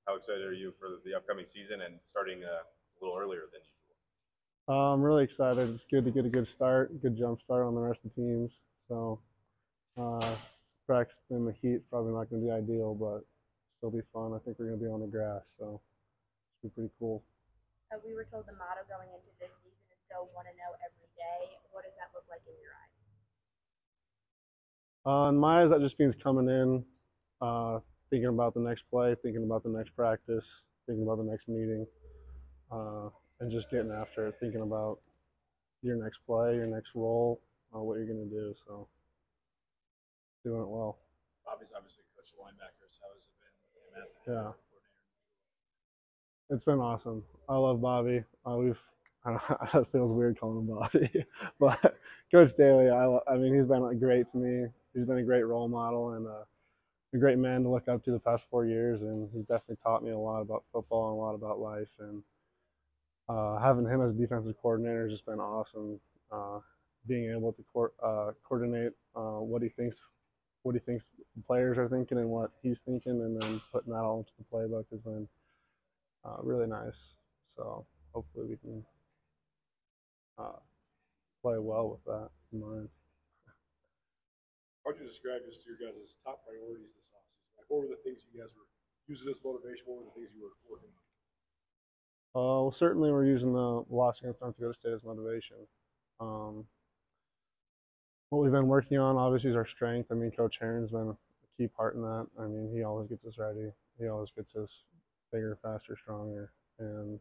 how excited are you for the upcoming season and starting a little earlier than usual? I'm really excited. It's good to get a good start, good jump start on the rest of the teams. So uh, practice in the heat is probably not going to be ideal, but still be fun. I think we're going to be on the grass, so it's pretty cool. We were told the motto going into this season is go 1-0 every day. What does that look like in your eyes? In my eyes, that just means coming in, thinking about the next play, thinking about the next practice, thinking about the next meeting, and just getting after it, thinking about your next play, your next role, what you're going to do. So doing it well. Bobby's obviously coached the linebackers. How has it been as the Yeah. defensive coordinator? It's been awesome. I love Bobby. It feels weird calling him Bobby, but Coach Daly, I mean, he's been great to me. He's been a great role model and a great man to look up to the past 4 years, and he's definitely taught me a lot about football and a lot about life. And having him as defensive coordinator has just been awesome. Being able to coordinate what he thinks the players are thinking and what he's thinking, and then putting that all into the playbook has been really nice. So hopefully we can play well with that in mind. How would you describe just your guys' top priorities this offseason? Like, what were the things you guys were using as motivation? What were the things you were working on? Well, certainly we're using the loss against North Dakota State as motivation. What we've been working on, obviously, is our strength. I mean, Coach Herron's been a key part in that. I mean, he always gets us ready. He always gets us bigger, faster, stronger. And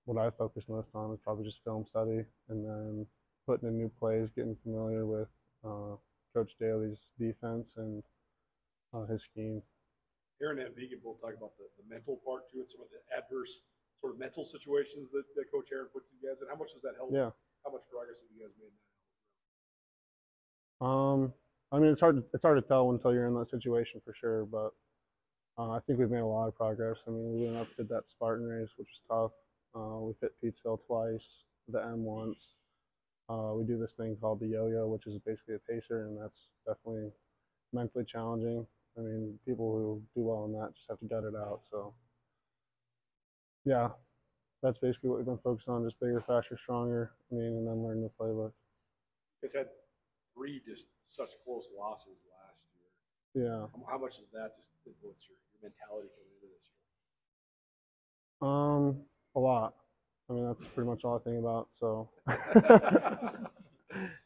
what I focus most on is probably just film study and then putting in new plays, getting familiar with Coach Daly's defense and his scheme. Aaron and Vegan both talk about the mental part too, and some of the adverse sort of mental situations that Coach Aaron puts you guys in. How much does that help? Yeah. How much progress have you guys made I mean, it's hard to tell until you're in that situation for sure, but I think we've made a lot of progress. I mean, we went up, did that Spartan race, which was tough. We fit Petersville twice, the M once. We do this thing called the yo-yo, which is basically a pacer, and that's definitely mentally challenging. I mean, people who do well in that just have to gut it out. So, yeah, that's basically what we've been focused on, just bigger, faster, stronger. I mean, and then learning the playbook. You guys had 3 just such close losses last year. Yeah. How much does that just influence your mentality coming into this year? A lot. I mean, that's pretty much all I think about. So,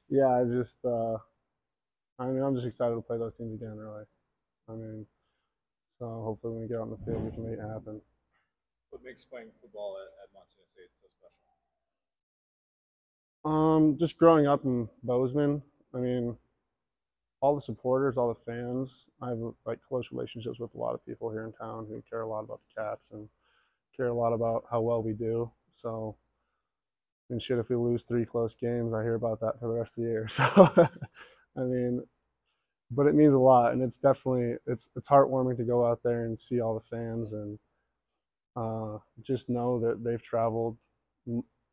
yeah, I mean, I'm just excited to play those teams again, really. I mean, so hopefully when we get on the field, we can make it happen. What makes playing football at Montana State so special? Just growing up in Bozeman, I mean, all the supporters, all the fans, I have like close relationships with a lot of people here in town who care a lot about the Cats and care a lot about how well we do. So, I mean, shit, if we lose 3 close games, I hear about that for the rest of the year. So, I mean, but it means a lot, and it's definitely it's heartwarming to go out there and see all the fans and just know that they've traveled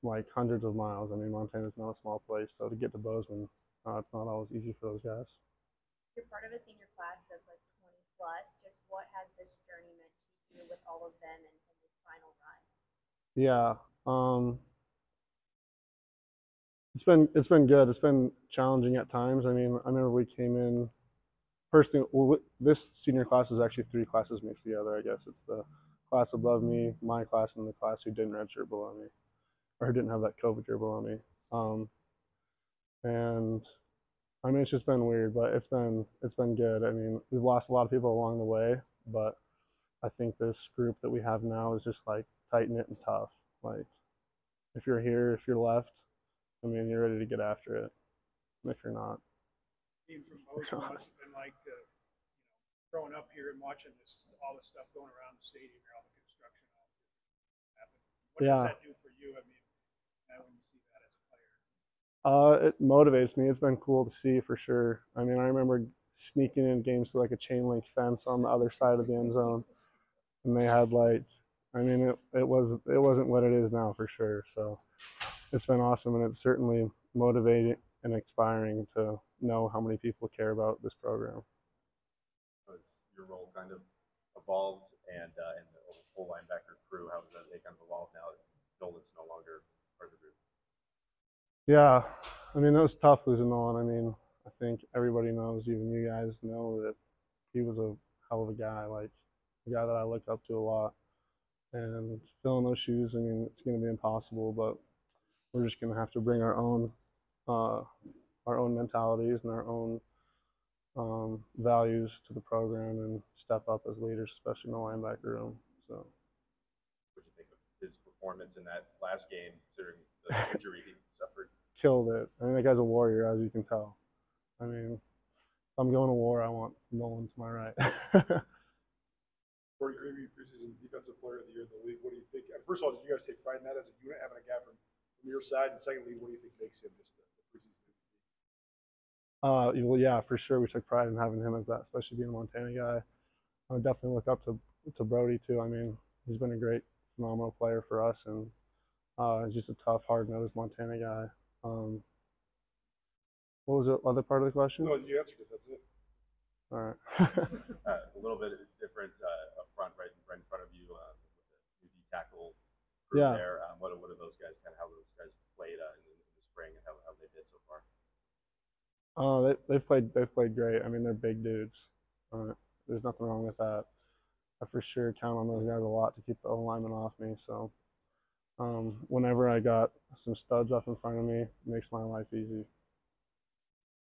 like hundreds of miles. I mean, Montana's not a small place, so to get to Bozeman, it's not always easy for those guys. You're part of a senior class that's like 20 plus. Just what has this journey meant to you with all of them and this final run? Yeah, it's been good. It's been challenging at times. I mean, I remember we came in. Personally, well, this senior class is actually 3 classes mixed together. I guess it's the class above me, my class, and the class who didn't redshirt below me, or who didn't have that COVID year below me. And I mean, it's just been weird, but it's been good. I mean, we've lost a lot of people along the way, but I think this group that we have now is just like tight knit and tough. Like, if you're here, if you're left, I mean, you're ready to get after it. And if you're not, Team from Bozeman must have been like, growing up here and watching all this stuff going around the stadium here, all the construction, all the happen. What does that do for you? I mean, when you see that as a player? it motivates me. It's been cool to see for sure. I mean, I remember sneaking in games to like a chain link fence on the other side of the end zone, and they had like, I mean, it wasn't what it is now for sure. So it's been awesome, and it's certainly motivating and inspiring to know how many people care about this program. Was your role kind of evolved, and the whole linebacker crew, how they kind of evolved now that Nolan's no longer part of the group? Yeah, I mean, it was tough losing Nolan. I mean, I think everybody knows, even you guys know, that he was a hell of a guy, like a guy that I looked up to a lot. And filling those shoes, I mean, it's going to be impossible, but we're just going to have to bring uh, our own mentalities and our own values to the program and step up as leaders, especially in the linebacker room. So, What do you think of his performance in that last game, considering the injury he suffered? killed it. I mean, that guy's a warrior, as you can tell. I mean, if I'm going to war, I want Nolan to my right. Corey Creevy, preseason defensive player of the year in the league. What do you think? First of all, did you guys take pride in that as a unit, having a guy from your side? And secondly, what do you think makes him just the preseason MVP? Well, yeah, for sure, we took pride in having him as that, especially being a Montana guy. I would definitely look up to Brody too. I mean, he's been a great, phenomenal player for us, and he's just a tough, hard-nosed Montana guy. What was the other part of the question? No, you answered it. That's it. All right. A little bit different up front, right in front of you, with the UD tackle crew Yeah. there. What are those guys, kind of how those guys played in the spring, and how they did so far? They've played great. I mean, they're big dudes. There's nothing wrong with that. I for sure count on those guys a lot to keep the O-lineman off me. So whenever I got some studs up in front of me, it makes my life easy.